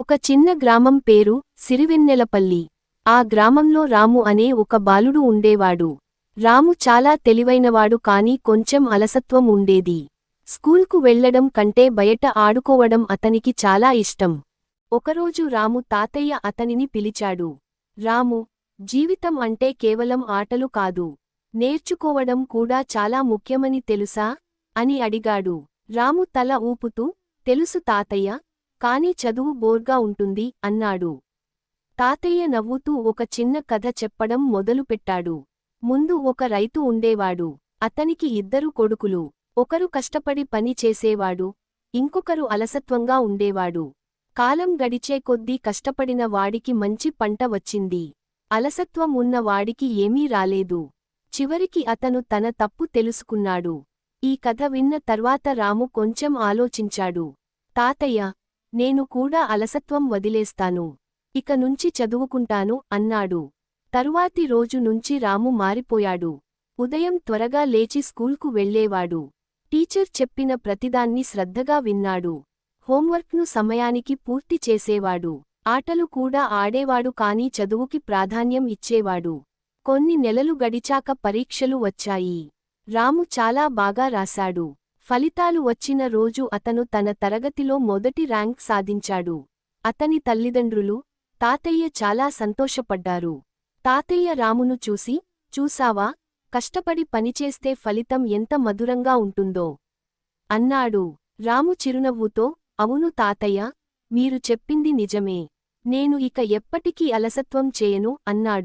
ఒక చిన్న గ్రామం పేరు సిరివెన్నెలపల్లి. ఆ గ్రామంలో రాము అనే ఒక బాలుడు ఉండేవాడు. రాము చాలా తెలివైనవాడు కాని కొంచెం అలసత్వం ఉండేది. స్కూల్కు వెళ్లడం కంటే బయట ఆడుకోవడం అతనికి చాలా ఇష్టం. ఒకరోజు రాము తాతయ్య అతనిని పిలిచాడు. రాము, జీవితం అంటే కేవలం ఆటలు కాదు, నేర్చుకోవడం కూడా చాలా ముఖ్యమని తెలుసా అని అడిగాడు. రాము తల ఊపుతూ, తెలుసు తాతయ్య, కానీ చదువు బోర్గా ఉంటుంది అన్నాడు. తాతయ్య నవ్వుతూ ఒక చిన్న కథ చెప్పడం మొదలుపెట్టాడు. ముందు ఒక రైతు ఉండేవాడు. అతనికి ఇద్దరు కొడుకులు. ఒకరు కష్టపడి పని చేసేవాడు, ఇంకొకరు అలసత్వంగా ఉండేవాడు. కాలం గడిచే కొద్దీ కష్టపడిన వాడికి మంచి పంట వచ్చింది. అలసత్వం ఉన్న వాడికి ఏమీ రాలేదు. చివరికి అతను తన తప్పు తెలుసుకున్నాడు. ఈ కథ విన్న తర్వాత రాము కొంచెం ఆలోచించాడు. తాతయ్య, నేను కూడా అలసత్వం వదిలేస్తాను. ఇక నుంచి చదువుకుంటాను అన్నాడు. తరువాతి రోజు నుంచి రాము మారిపోయాడు. ఉదయం త్వరగా లేచి స్కూల్కు వెళ్లేవాడు. టీచర్ చెప్పిన ప్రతిదాన్ని శ్రద్ధగా విన్నాడు. హోంవర్క్ను సమయానికి పూర్తి చేసేవాడు. ఆటలు కూడా ఆడేవాడు కానీ చదువుకి ప్రాధాన్యం ఇచ్చేవాడు. కొన్ని నెలలు గడిచాక పరీక్షలు వచ్చాయి. రాము చాలా బాగా రాశాడు. ఫలితాలు వచ్చిన రోజు అతను తన తరగతిలో మొదటి ర్యాంక్ సాధించాడు. అతని తల్లిదండ్రులు, తాతయ్య చాలా సంతోషపడ్డారు. తాతయ్య రామును చూసి, చూసావా, కష్టపడి పనిచేస్తే ఫలితం ఎంత మధురంగా ఉంటుందో అన్నాడు. రాము చిరునవ్వుతో, అవును తాతయ్య, మీరు చెప్పింది నిజమే. నేను ఇక ఎప్పటికీ అలసత్వం చేయను అన్నాడు.